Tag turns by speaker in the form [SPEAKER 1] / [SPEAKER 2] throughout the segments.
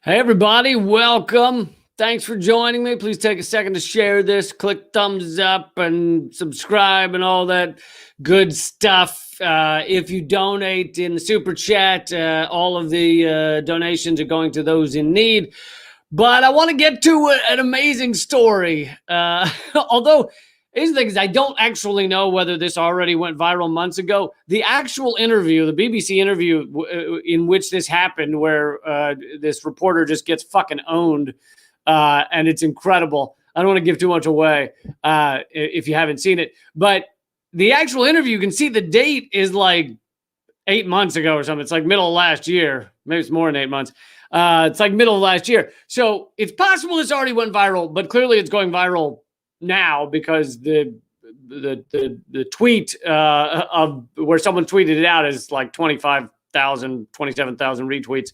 [SPEAKER 1] Hey, everybody, welcome. Thanks for joining me. Please take a second to share this, click thumbs up, and subscribe, and all that good stuff. If you donate in the super chat, all of the donations are going to those in need. But I want to get to an amazing story. Although, here's the thing: is I don't actually know whether this already went viral months ago. The actual interview, the BBC interview in which this happened, where this reporter just gets fucking owned, and it's incredible. I don't want to give too much away if you haven't seen it. But the actual interview, you can see the date is like 8 months ago or something. It's like middle of last year. Maybe it's more than 8 months. It's like middle of last year. So it's possible this already went viral, but clearly it's going viral now because the tweet of where someone tweeted it out is like 25,000, 27,000 retweets.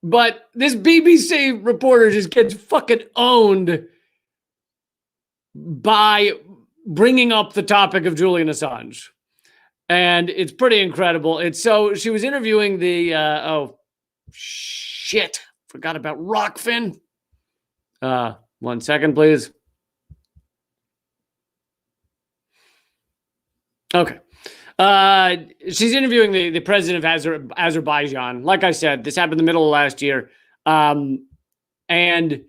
[SPEAKER 1] But this BBC reporter just gets fucking owned by bringing up the topic of Julian Assange. And it's pretty incredible. She was interviewing forgot about Rockfin. 1 second, please. Okay. She's interviewing the president of Azerbaijan. Like I said, this happened in the middle of last year. And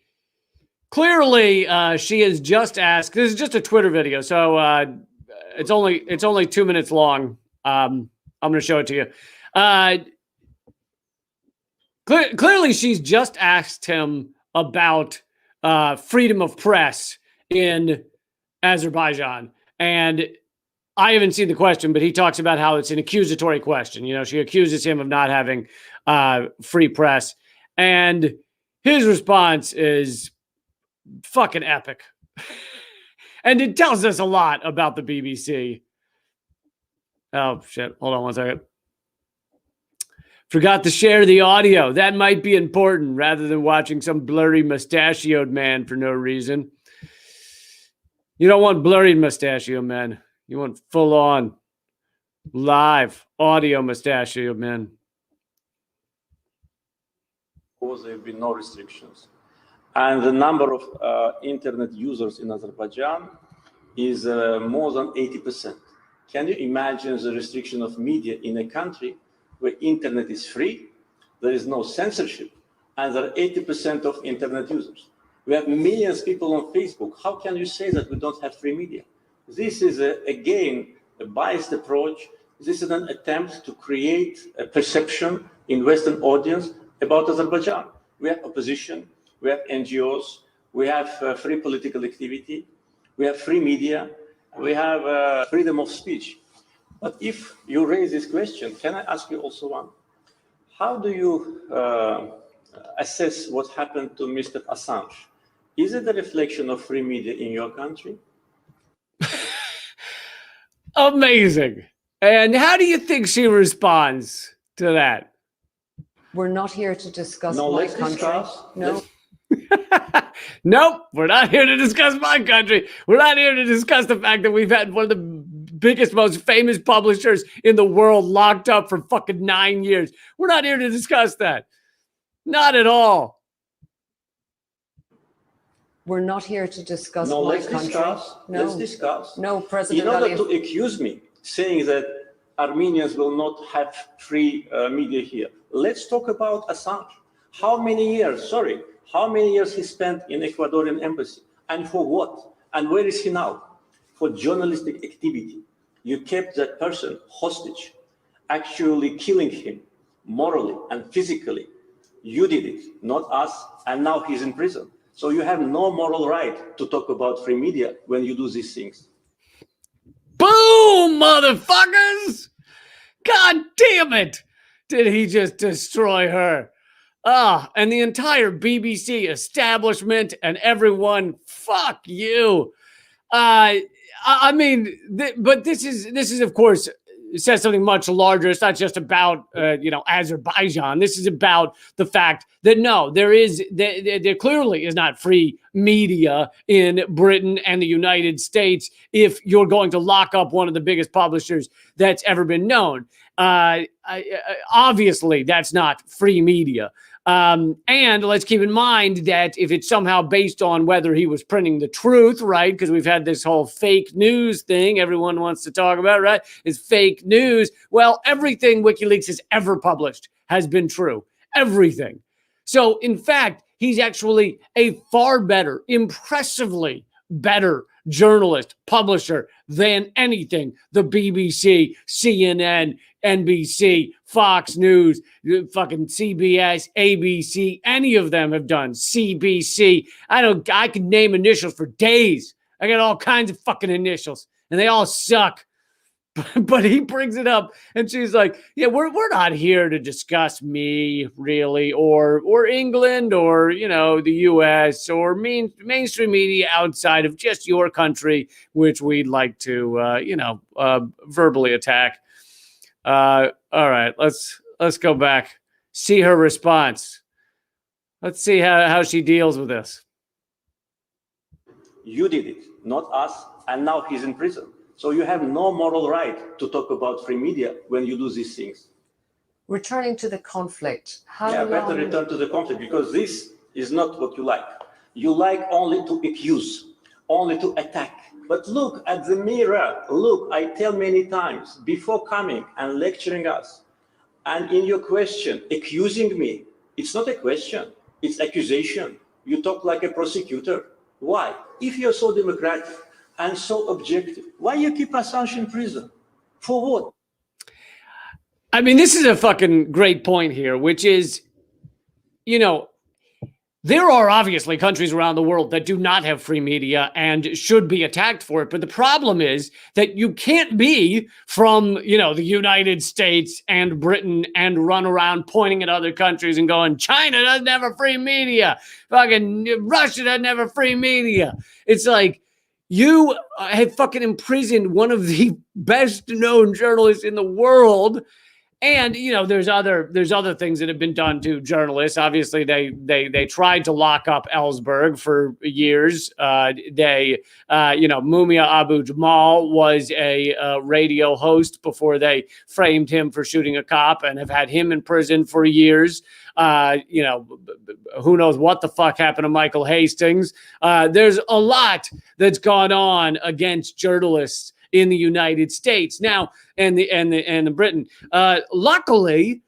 [SPEAKER 1] clearly she has just asked, this is just a Twitter video, so it's only 2 minutes long. I'm going to show it to you. Clearly she's just asked him about freedom of press in Azerbaijan. And I haven't seen the question, but he talks about how it's an accusatory question. You know, she accuses him of not having free press. And his response is fucking epic. And it tells us a lot about the BBC. Oh, shit. Hold on 1 second. Forgot to share the audio. That might be important rather than watching some blurry mustachioed man for no reason. You don't want blurry mustachioed men. You want full-on live audio mustachioed men.
[SPEAKER 2] There have been no restrictions. And the number of internet users in Azerbaijan is more than 80%. Can you imagine the restriction of media in a country where internet is free, there is no censorship, and there are 80% of internet users? We have millions of people on Facebook. How can you say that we don't have free media? This is, again, a biased approach. This is an attempt to create a perception in Western audience about Azerbaijan. We have opposition, we have NGOs, we have free political activity, we have free media, we have freedom of speech. But if you raise this question, can I ask you also one? How do you assess what happened to Mr. Assange? Is it a reflection of free media in your country?
[SPEAKER 1] Amazing. And how do you think she responds to that?
[SPEAKER 3] We're not here to discuss my country. No.
[SPEAKER 1] Nope, we're not here to discuss my country. We're not here to discuss the fact that we've had one of the biggest, most famous publishers in the world locked up for fucking 9 years. We're not here to discuss that. Not at all.
[SPEAKER 3] We're not here to discuss
[SPEAKER 2] no,
[SPEAKER 3] my
[SPEAKER 2] let's
[SPEAKER 3] country.
[SPEAKER 2] Discuss.
[SPEAKER 3] No.
[SPEAKER 2] Let's discuss.
[SPEAKER 3] No, President.
[SPEAKER 2] In order to accuse me, saying that Armenians will not have free media here, let's talk about Assange. How many years he spent in Ecuadorian embassy, and for what? And where is he now? For journalistic activity. You kept that person hostage, actually killing him morally and physically. You did it, not us, and now he's in prison. So you have no moral right to talk about free media when you do these things.
[SPEAKER 1] Boom, motherfuckers! God damn it! Did he just destroy her? And the entire BBC establishment and everyone, fuck you. I mean, but this is of course says something much larger. It's not just about Azerbaijan. This is about the fact that no, there clearly is not free media in Britain and the United States if you're going to lock up one of the biggest publishers that's ever been known. Obviously, that's not free media. And let's keep in mind that if it's somehow based on whether he was printing the truth, right? Because we've had this whole fake news thing everyone wants to talk about, right? Is fake news. Well, everything WikiLeaks has ever published has been true. Everything. So, in fact, he's actually a far better, impressively better journalist, publisher than anything the BBC, CNN, NBC, Fox News, fucking CBS, ABC, any of them have done. CBC. I could name initials for days. I got all kinds of fucking initials and they all suck. But he brings it up and she's like, yeah, we're not here to discuss me really or England or, the US or mainstream media outside of just your country, which we'd like to, verbally attack. All right, let's go back. See her response. Let's see how she deals with this.
[SPEAKER 2] You did it, not us, and now he's in prison. So you have no moral right to talk about free media when you do these things.
[SPEAKER 3] Returning to the conflict.
[SPEAKER 2] Better return to the conflict, because this is not what you like. You like only to accuse, only to attack. But look at the mirror. Look, I tell many times before coming and lecturing us, and in your question, accusing me, it's not a question, it's accusation. You talk like a prosecutor. Why? If you're so democratic and so objective, why you keep Assange in prison? For what?
[SPEAKER 1] I mean, this is a fucking great point here, which is, there are obviously countries around the world that do not have free media and should be attacked for it. But the problem is that you can't be from, the United States and Britain and run around pointing at other countries and going, China doesn't have a free media. Fucking Russia doesn't have a free media. It's like, you have fucking imprisoned one of the best known journalists in the world. And, there's other things that have been done to journalists. Obviously, they tried to lock up Ellsberg for years. Mumia Abu Jamal was a radio host before they framed him for shooting a cop and have had him in prison for years. Who knows what the fuck happened to Michael Hastings. There's a lot that's gone on against journalists in the United States now, and the Britain. Luckily,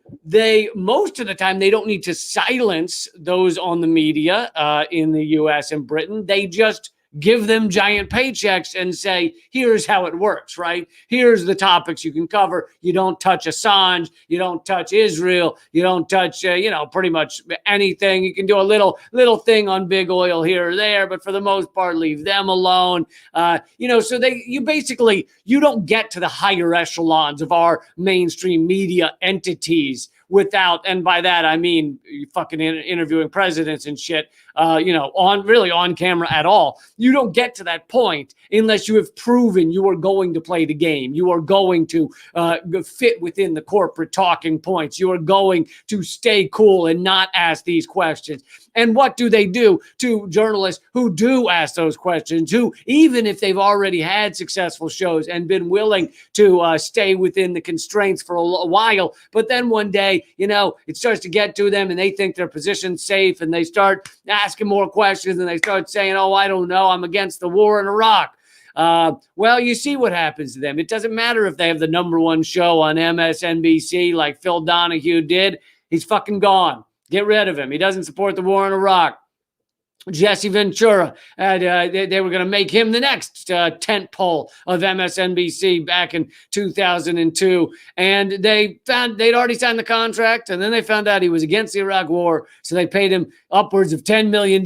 [SPEAKER 1] most of the time they don't need to silence those on the media in the U.S. and Britain. They just give them giant paychecks and say, here's how it works, right? Here's the topics you can cover. You don't touch Assange. You don't touch Israel. You don't touch, pretty much anything. You can do a little thing on big oil here or there, but for the most part, leave them alone. So you don't get to the higher echelons of our mainstream media entities without, and by that I mean fucking interviewing presidents and shit, on camera at all. You don't get to that point unless you have proven you are going to play the game. You are going to fit within the corporate talking points. You are going to stay cool and not ask these questions. And what do they do to journalists who do ask those questions, who, even if they've already had successful shows and been willing to stay within the constraints for a while, but then one day, it starts to get to them and they think their position's safe and they start asking more questions and they start saying, oh, I don't know, I'm against the war in Iraq. Well, you see what happens to them. It doesn't matter if they have the number one show on MSNBC like Phil Donahue did. He's fucking gone. Get rid of him. He doesn't support the war in Iraq. Jesse Ventura, they were going to make him the next tent pole of MSNBC back in 2002. And they found they'd already signed the contract, and then they found out he was against the Iraq war. So they paid him upwards of $10 million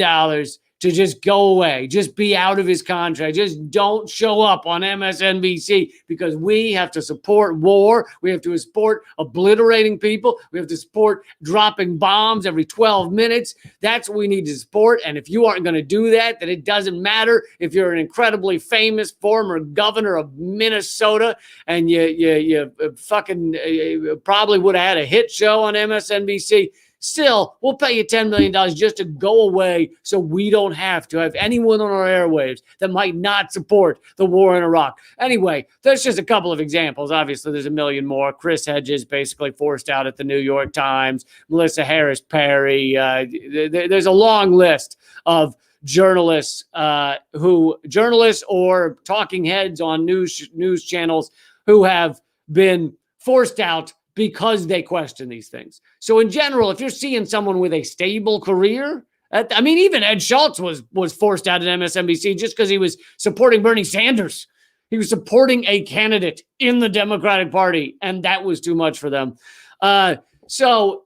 [SPEAKER 1] to just go away, just be out of his contract. Just don't show up on MSNBC because we have to support war. We have to support obliterating people. We have to support dropping bombs every 12 minutes. That's what we need to support. And if you aren't going to do that, then it doesn't matter if you're an incredibly famous former governor of Minnesota and you fucking probably would have had a hit show on MSNBC. Still, we'll pay you $10 million just to go away so we don't have to have anyone on our airwaves that might not support the war in Iraq. Anyway, that's just a couple of examples. Obviously, there's a million more. Chris Hedges basically forced out at the New York Times. Melissa Harris Perry. There's a long list of journalists journalists or talking heads on news channels who have been forced out because they question these things. So in general, if you're seeing someone with a stable career, I mean, even Ed Schultz was forced out at MSNBC just because he was supporting Bernie Sanders. He was supporting a candidate in the Democratic Party, and that was too much for them. So,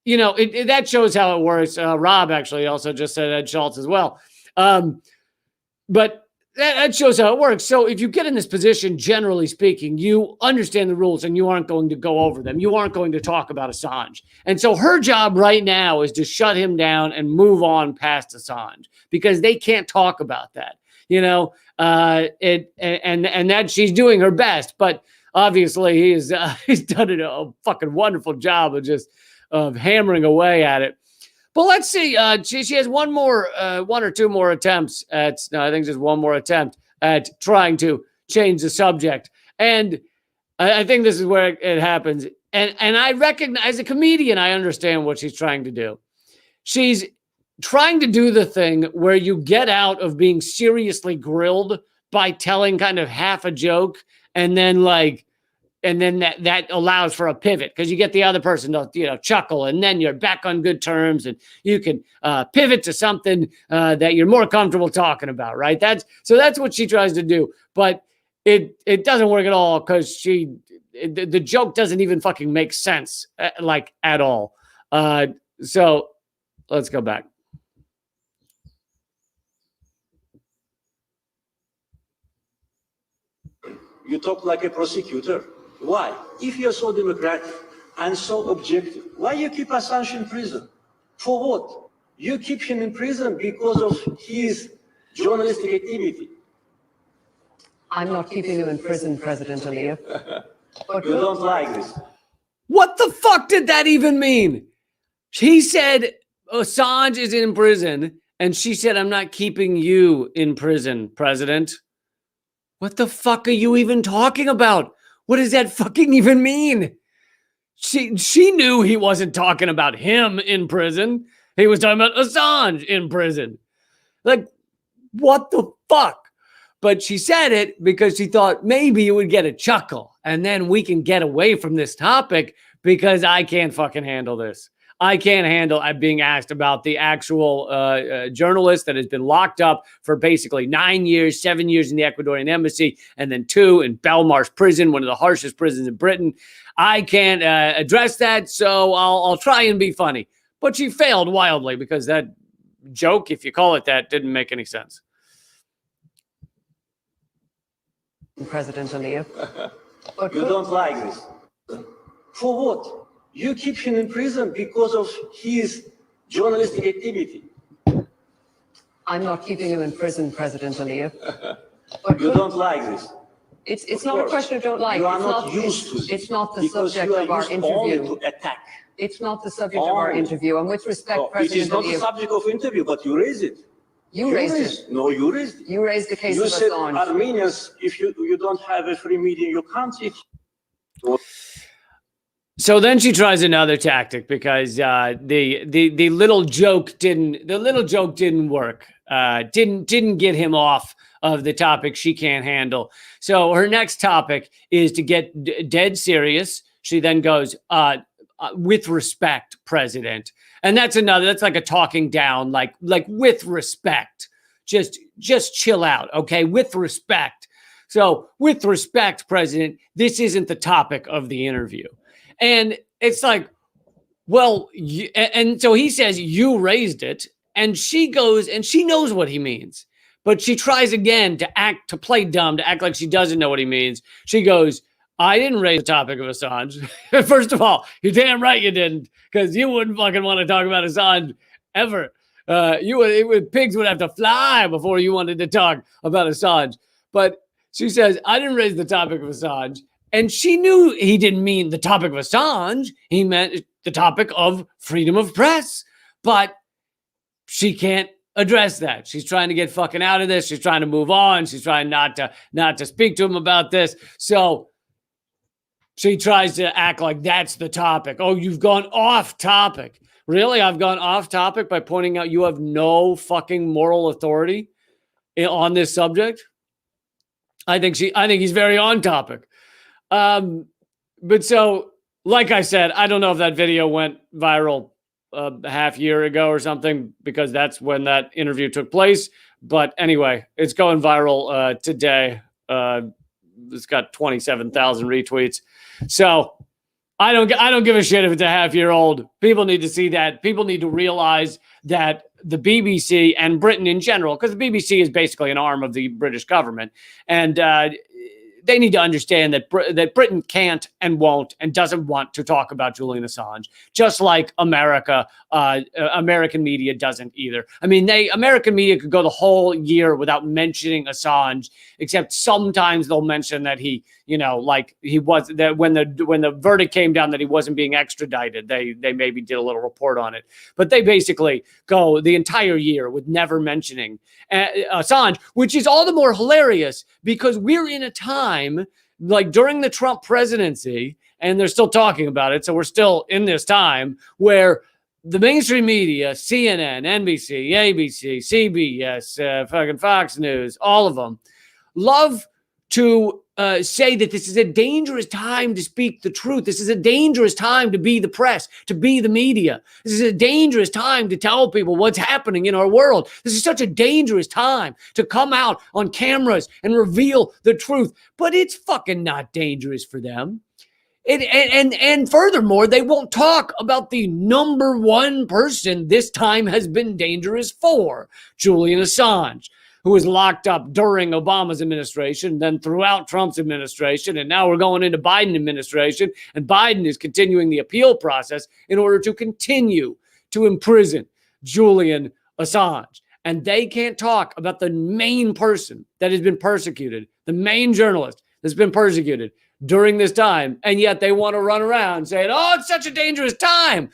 [SPEAKER 1] you know, that shows how it works. Rob actually also just said Ed Schultz as well. But that shows how it works. So if you get in this position, generally speaking, you understand the rules and you aren't going to go over them. You aren't going to talk about Assange. And so her job right now is to shut him down and move on past Assange because they can't talk about that, you know, and that she's doing her best. But obviously he's done a fucking wonderful job of hammering away at it. But let's see. She has one or two more attempts I think just one more attempt at trying to change the subject. And I think this is where it happens. And I recognize, as a comedian, I understand what she's trying to do. She's trying to do the thing where you get out of being seriously grilled by telling kind of half a joke, and then that allows for a pivot because you get the other person to, you know, chuckle, and then you're back on good terms and you can pivot to something that you're more comfortable talking about, right? That's what she tries to do, but it doesn't work at all because the joke doesn't even fucking make sense at all. So let's go back.
[SPEAKER 2] You talk like a prosecutor. Why? If you're so democratic and so objective, why you keep Assange in prison? For what? You keep him in prison because of his journalistic activity.
[SPEAKER 3] I'm not keeping him in prison, President Aliyev.
[SPEAKER 2] You don't like this.
[SPEAKER 1] What the fuck did that even mean? He said Assange is in prison, and she said, I'm not keeping you in prison, President. What the fuck are you even talking about? What does that fucking even mean? She knew he wasn't talking about him in prison. He was talking about Assange in prison. Like, what the fuck? But she said it because she thought maybe you would get a chuckle and then we can get away from this topic because I can't fucking handle this. I can't handle being asked about the actual journalist that has been locked up for basically 9 years, 7 years in the Ecuadorian embassy, and then 2 in Belmarsh prison, one of the harshest prisons in Britain. I can't address that, so I'll try and be funny. But she failed wildly because that joke, if you call it that, didn't make any sense.
[SPEAKER 3] President Aliyev.
[SPEAKER 2] You don't like this. For what? You keep him in prison because of his journalistic activity.
[SPEAKER 3] I'm not keeping him in prison, President Aliyev.
[SPEAKER 2] You don't like this.
[SPEAKER 3] It's not a question of don't like.
[SPEAKER 2] You are not used to this.
[SPEAKER 3] It's not the subject of our interview.
[SPEAKER 2] To attack.
[SPEAKER 3] It's not the subject of our interview. And with respect, President Aliyev.
[SPEAKER 2] It is not the subject of interview, but you raise it.
[SPEAKER 3] You raised it.
[SPEAKER 2] No, you raised it.
[SPEAKER 3] You raised the case of Assange.
[SPEAKER 2] You said Armenians, if you don't have a free media, you can't see.
[SPEAKER 1] So then she tries another tactic because the little joke didn't work. Didn't get him off of the topic she can't handle. So her next topic is to get dead serious. She then goes, with respect, President. And that's like a talking down, like with respect. Just chill out, okay? With respect. So with respect, President, this isn't the topic of the interview. And it's like, well, and so he says, you raised it. And she goes, and she knows what he means. But she tries again to play dumb, to act like she doesn't know what he means. She goes, I didn't raise the topic of Assange. First of all, you're damn right you didn't, because you wouldn't fucking want to talk about Assange ever. Pigs would have to fly before you wanted to talk about Assange. But she says, I didn't raise the topic of Assange. And she knew he didn't mean the topic of Assange. He meant the topic of freedom of press. But she can't address that. She's trying to get fucking out of this. She's trying to move on. She's trying not to speak to him about this. So she tries to act like that's the topic. Oh, you've gone off topic. Really? I've gone off topic by pointing out you have no fucking moral authority on this subject? I think he's very on topic. But so, like I said, I don't know if that video went viral a half year ago or something, because that's when that interview took place. But anyway, it's going viral today. It's got 27,000 retweets. So I don't give a shit if it's a half year old. People need to see that. People need to realize that the BBC and Britain in general, because the BBC is basically an arm of the British government, and they need to understand that that Britain can't and won't and doesn't want to talk about Julian Assange, just like America, American media doesn't either. I mean, American media could go the whole year without mentioning Assange, except sometimes they'll mention that he, like he was, that when the verdict came down that he wasn't being extradited, they maybe did a little report on it. But they basically go the entire year with never mentioning Assange, which is all the more hilarious because we're in a time like during the Trump presidency, and they're still talking about it. So we're still in this time where the mainstream media, CNN, NBC, ABC, CBS, fucking Fox News, all of them love to say that this is a dangerous time to speak the truth. This is a dangerous time to be the press, to be the media. This is a dangerous time to tell people what's happening in our world. This is such a dangerous time to come out on cameras and reveal the truth. But it's fucking not dangerous for them. And furthermore, they won't talk about the number one person this time has been dangerous for, Julian Assange, who was locked up during Obama's administration, then throughout Trump's administration, and now we're going into Biden administration, and Biden is continuing the appeal process in order to continue to imprison Julian Assange. And they can't talk about the main person that has been persecuted, the main journalist that's been persecuted during this time, and yet they want to run around saying, oh, it's such a dangerous time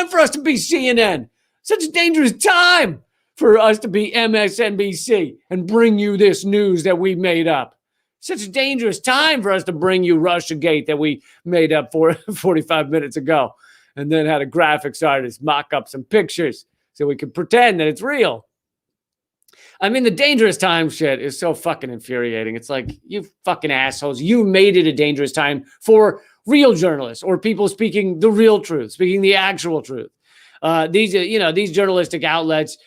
[SPEAKER 1] for us to be CNN, such a dangerous time for us to be MSNBC and bring you this news that we made up. Such a dangerous time for us to bring you Russiagate that we made up 45 minutes ago and then had a graphics artist mock up some pictures so we could pretend that it's real. I mean, the dangerous time shit is so fucking infuriating. It's like, you fucking assholes, you made it a dangerous time for real journalists or people speaking the real truth, speaking the actual truth. These journalistic outlets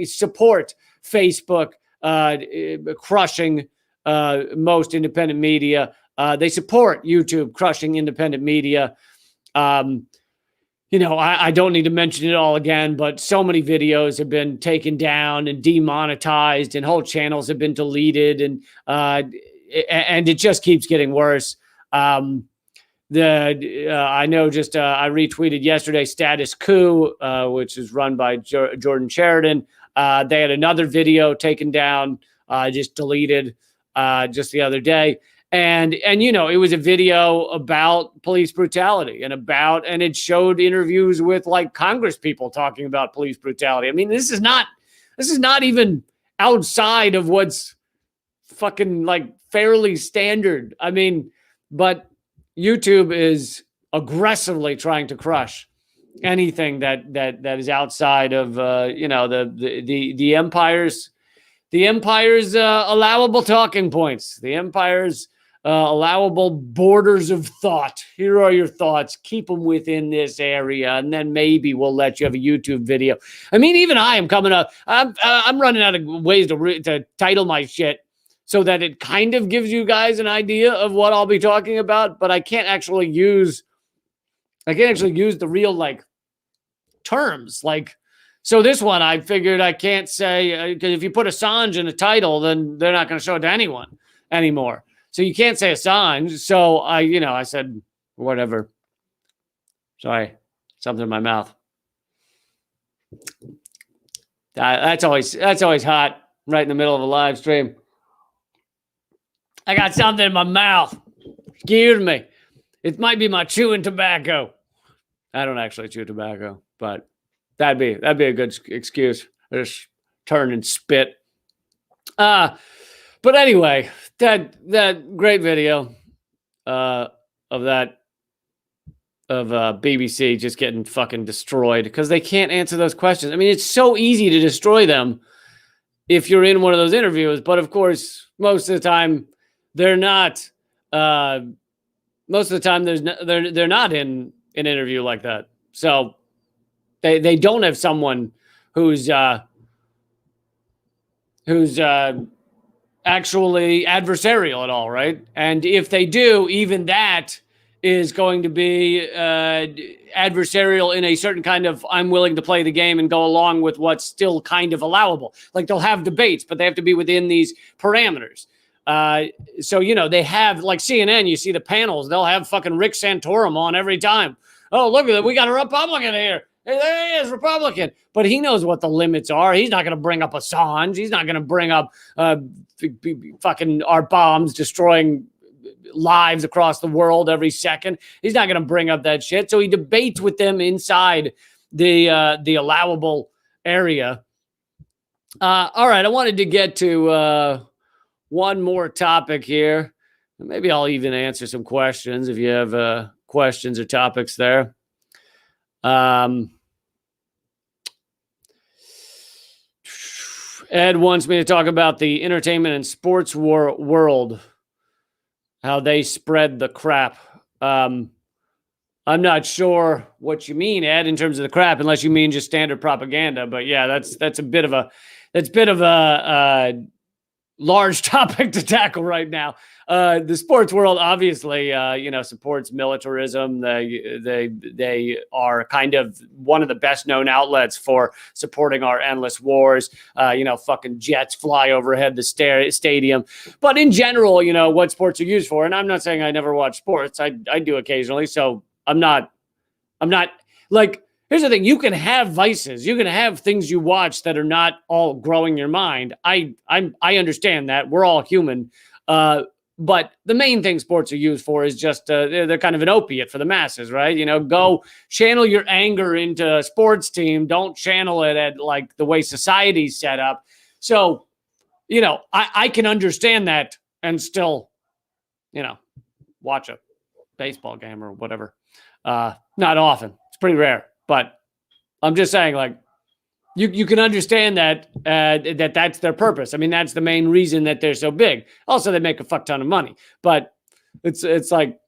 [SPEAKER 1] support Facebook crushing most independent media. They support YouTube crushing independent media. I don't need to mention it all again, but so many videos have been taken down and demonetized, and whole channels have been deleted, and it just keeps getting worse. I retweeted yesterday Status Coup, which is run by Jordan Sheridan. They had another video taken down, just deleted just the other day. And it was a video about police brutality and it showed interviews with like Congress people talking about police brutality. I mean, this is not even outside of what's fucking like fairly standard. I mean, but YouTube is aggressively trying to crush anything that is outside of the empire's allowable talking points, the empire's allowable borders of thought. Here are your thoughts. Keep them within this area, and then maybe we'll let you have a YouTube video. I mean, even I am coming up. I'm running out of ways to title my shit so that it kind of gives you guys an idea of what I'll be talking about, but I can't actually use the real like terms. Like, so this one I figured I can't say, because if you put Assange in a title, then they're not going to show it to anyone anymore. So you can't say Assange. So I said, whatever. Sorry, something in my mouth. That's always hot right in the middle of a live stream. I got something in my mouth. Excuse me. It might be my chewing tobacco. I don't actually chew tobacco, but that'd be a good excuse. Just turn and spit. But anyway, that great video of BBC just getting fucking destroyed because they can't answer those questions. I mean, it's so easy to destroy them if you're in one of those interviews, but of course, most of the time they're not. Most of the time, they're not in an interview like that. So they don't have someone who's actually adversarial at all, right? And if they do, even that is going to be adversarial in a certain kind of, I'm willing to play the game and go along with what's still kind of allowable. Like they'll have debates, but they have to be within these parameters. So, you know, they have like CNN, you see the panels, they'll have fucking Rick Santorum on every time. Oh, look at that. We got a Republican here. Hey, there he is, Republican. But he knows what the limits are. He's not going to bring up Assange. He's not going to bring up fucking our bombs destroying lives across the world every second. He's not going to bring up that shit. So he debates with them inside the allowable area. All right, I wanted to get to one more topic here. Maybe I'll even answer some questions if you have questions or topics there. Ed wants me to talk about the entertainment and sports world, how they spread the crap. I'm not sure what you mean, Ed, in terms of the crap, unless you mean just standard propaganda. But yeah, that's a bit of a large topic to tackle right now. The sports world obviously, supports militarism. They are kind of one of the best known outlets for supporting our endless wars. Fucking jets fly overhead the stadium. But in general, what sports are used for. And I'm not saying I never watch sports. I do occasionally. So I'm not like. Here's the thing. You can have vices. You can have things you watch that are not all growing your mind. I understand that. We're all human. But the main thing sports are used for is just they're kind of an opiate for the masses, right? Go channel your anger into a sports team. Don't channel it at like the way society's set up. So, I can understand that and still, watch a baseball game or whatever. Not often. It's pretty rare. But I'm just saying, like, you can understand that that's their purpose. I mean, that's the main reason that they're so big. Also, they make a fuck ton of money. But it's like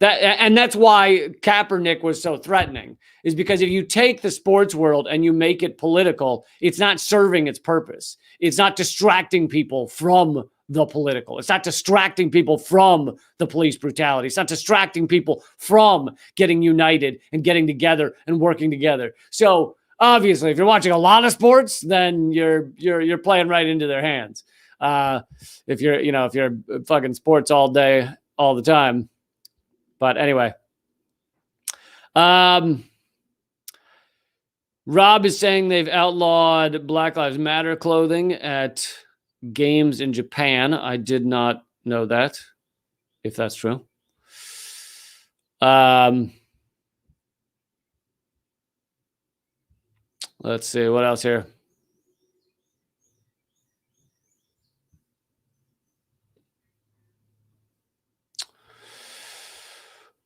[SPEAKER 1] that, and that's why Kaepernick was so threatening, is because if you take the sports world and you make it political, it's not serving its purpose. It's not distracting people from the political. It's not distracting people from the police brutality. It's not distracting people from getting united and getting together and working together. So obviously, if you're watching a lot of sports, then you're playing right into their hands. If you're fucking sports all day, all the time. But anyway, Rob is saying they've outlawed Black Lives Matter clothing at games in Japan. I did not know that, if that's true. Let's see what else here.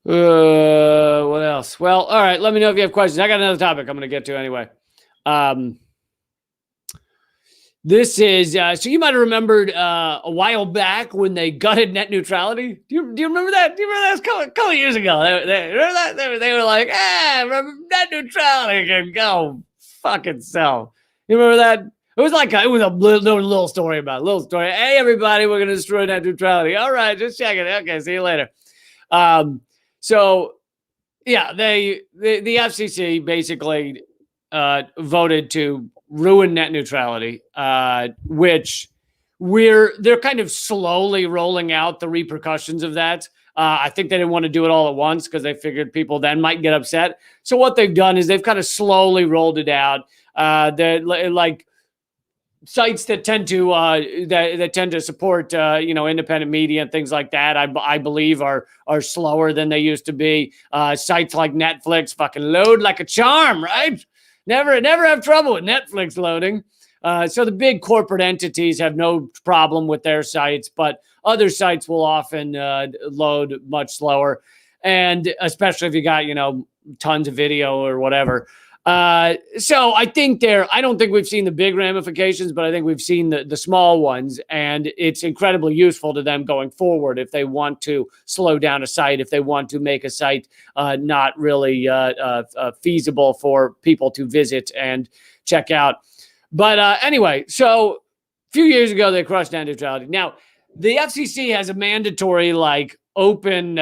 [SPEAKER 1] What else? Well, all right. Let me know if you have questions. I got another topic I'm going to get to anyway. This is, so you might have remembered a while back when they gutted net neutrality. Do you remember that? Do you remember that? Was a couple of years ago. Remember that? They were like, net neutrality can go fuck itself. You remember that? It was a little story about it. Little story. Hey, everybody, we're going to destroy net neutrality. All right, just check it. Okay, see you later. So, yeah, the FCC basically voted to ruin net neutrality, which they're kind of slowly rolling out the repercussions of that. I think they didn't want to do it all at once because they figured people then might get upset. So what they've done is they've kind of slowly rolled it out. They're like sites that tend to that tend to support independent media and things like that, I believe are slower than they used to be. Sites like Netflix fucking load like a charm, right? Never have trouble with Netflix loading. So the big corporate entities have no problem with their sites, but other sites will often load much slower, and especially if you got tons of video or whatever. So I don't think we've seen the big ramifications, but I think we've seen the small ones, and it's incredibly useful to them going forward if they want to slow down a site, if they want to make a site not really feasible for people to visit and check out. But anyway, so a few years ago, they crushed net neutrality. Now, the FCC has a mandatory open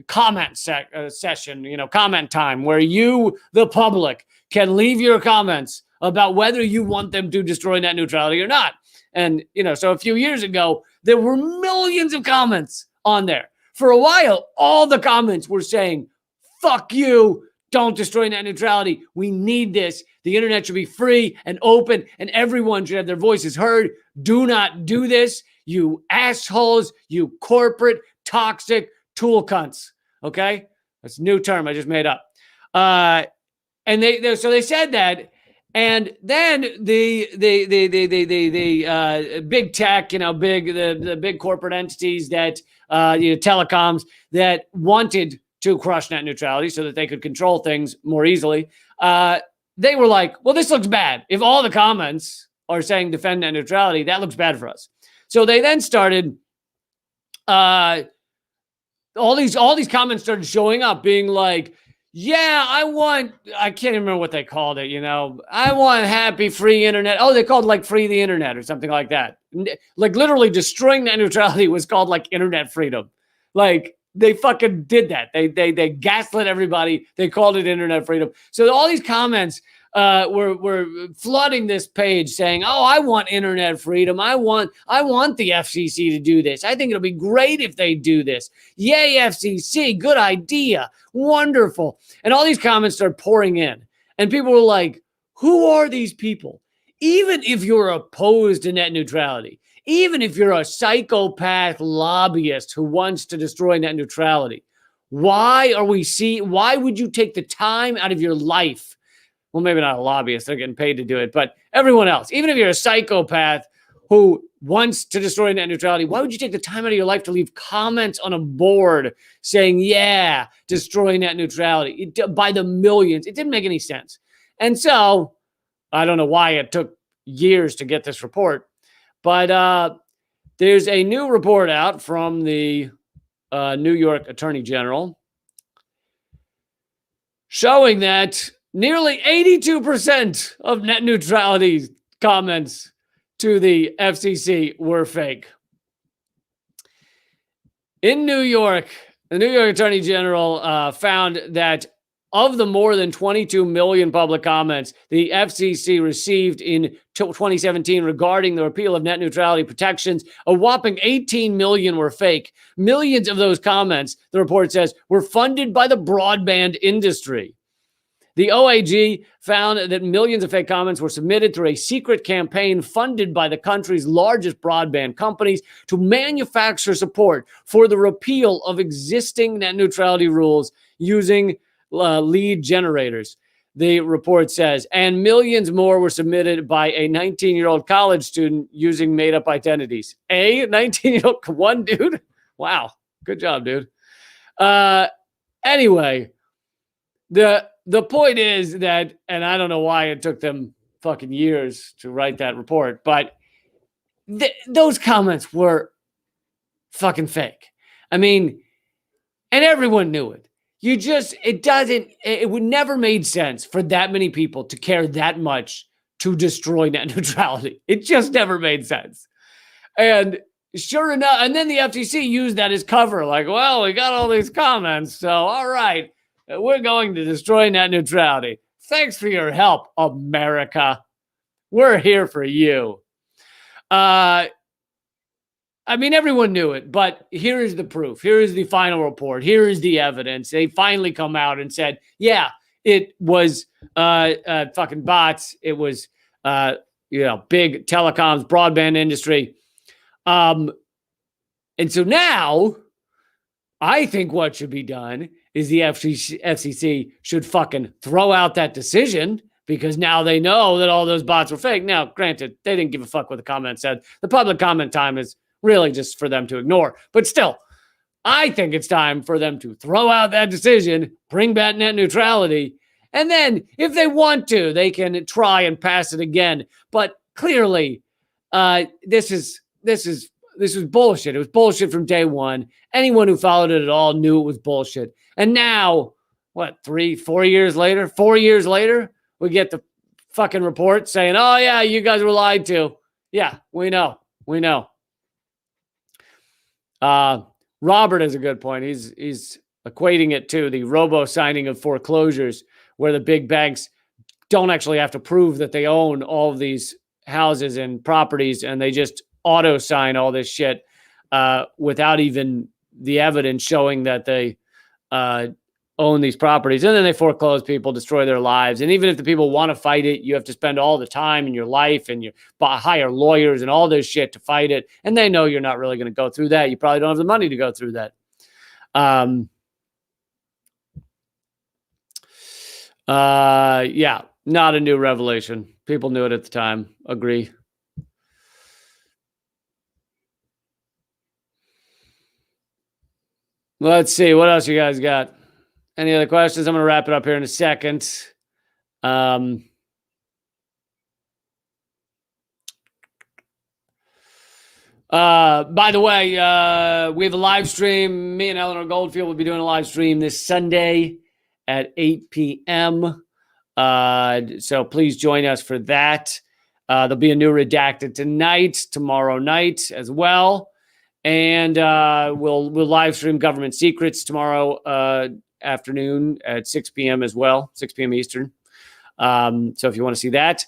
[SPEAKER 1] comment session, comment time, where you, the public, can leave your comments about whether you want them to destroy net neutrality or not. And, so a few years ago, there were millions of comments on there. For a while, all the comments were saying, fuck you, don't destroy net neutrality. We need this. The internet should be free and open, and everyone should have their voices heard. Do not do this, you assholes, you corporate toxic tool cunts. Okay, that's a new term I just made up. And they said that, and then the big tech, the big corporate entities that telecoms that wanted to crush net neutrality so that they could control things more easily. They were like, well, this looks bad. If all the comments are saying defend net neutrality, that looks bad for us. So they then started, all these comments started showing up being like, yeah, I can't remember what they called it, I want happy, free internet. Oh, they called free the internet or something like that. Literally destroying net neutrality was called internet freedom. They fucking did that. They gaslit everybody. They called it internet freedom. So all these comments were flooding this page saying, oh, I want internet freedom. I want the FCC to do this. I think it'll be great if they do this. Yay, FCC. Good idea. Wonderful. And all these comments started pouring in. And people were like, who are these people? Even if you're opposed to net neutrality, even if you're a psychopath lobbyist who wants to destroy net neutrality, why would you take the time out of your life? Well, maybe not a lobbyist, they're getting paid to do it, but everyone else, even if you're a psychopath who wants to destroy net neutrality, why would you take the time out of your life to leave comments on a board saying, yeah, destroy net neutrality by the millions? It didn't make any sense. And so I don't know why it took years to get this report. But there's a new report out from the New York Attorney General showing that nearly 82% of net neutrality comments to the FCC were fake. In New York, the New York Attorney General found that of the more than 22 million public comments the FCC received in 2017 regarding the repeal of net neutrality protections, a whopping 18 million were fake. Millions of those comments, the report says, were funded by the broadband industry. The OAG found that millions of fake comments were submitted through a secret campaign funded by the country's largest broadband companies to manufacture support for the repeal of existing net neutrality rules using lead generators, the report says, and millions more were submitted by a 19-year-old college student using made-up identities. A 19-year-old, one dude? Wow, good job, dude. Anyway, the point is that, and I don't know why it took them fucking years to write that report, but those comments were fucking fake. I mean, and everyone knew it. It would never made sense for that many people to care that much to destroy net neutrality. It just never made sense. And sure enough, and then the FTC used that as cover, like, well, we got all these comments, so all right, we're going to destroy net neutrality. Thanks for your help, America. We're here for you. I mean, everyone knew it, but here is the proof. Here is the final report. Here is the evidence. They finally come out and said, yeah, it was fucking bots. It was, big telecoms, broadband industry. And so now I think what should be done is the FCC should fucking throw out that decision, because now they know that all those bots were fake. Now, granted, they didn't give a fuck what the comment said. The public comment time is really just for them to ignore. But still, I think it's time for them to throw out that decision, bring back net neutrality, and then if they want to, they can try and pass it again. But clearly, this was bullshit. It was bullshit from day one. Anyone who followed it at all knew it was bullshit. And now, 4 years later, we get the fucking report saying, oh yeah, you guys were lied to. Yeah, we know. Robert has a good point. He's equating it to the robo-signing of foreclosures, where the big banks don't actually have to prove that they own all of these houses and properties, and they just auto-sign all this shit without even the evidence showing that they own these properties. And then they foreclose people, destroy their lives. And even if the people want to fight it, you have to spend all the time in your life and you hire lawyers and all this shit to fight it. And they know you're not really going to go through that. You probably don't have the money to go through that. Yeah, not a new revelation. People knew it at the time. Agree. Let's see. What else you guys got? Any other questions? I'm going to wrap it up here in a second. By the way, we have a live stream. Me and Eleanor Goldfield will be doing a live stream this Sunday at 8 p.m. So please join us for that. There'll be a new Redacted tonight, tomorrow night as well. And we'll live stream Government Secrets tomorrow afternoon at 6 p.m. as well, 6 p.m. Eastern. So if you want to see that.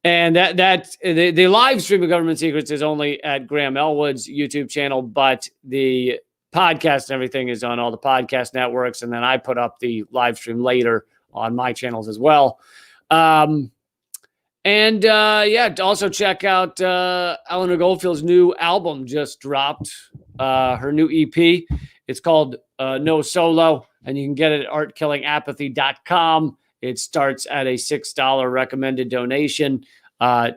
[SPEAKER 1] And the live stream of Government Secrets is only at Graham Elwood's YouTube channel, but the podcast and everything is on all the podcast networks. And then I put up the live stream later on my channels as well. Also check out Eleanor Goldfield's new album just dropped, her new EP. It's called No Solo, and you can get it at artkillingapathy.com. It starts at a $6 recommended donation.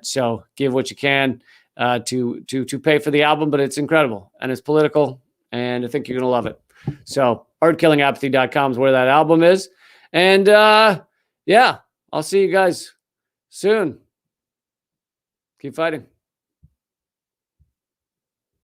[SPEAKER 1] So give what you can to pay for the album, but it's incredible and it's political, and I think you're going to love it. So artkillingapathy.com is where that album is. And I'll see you guys soon. Keep fighting.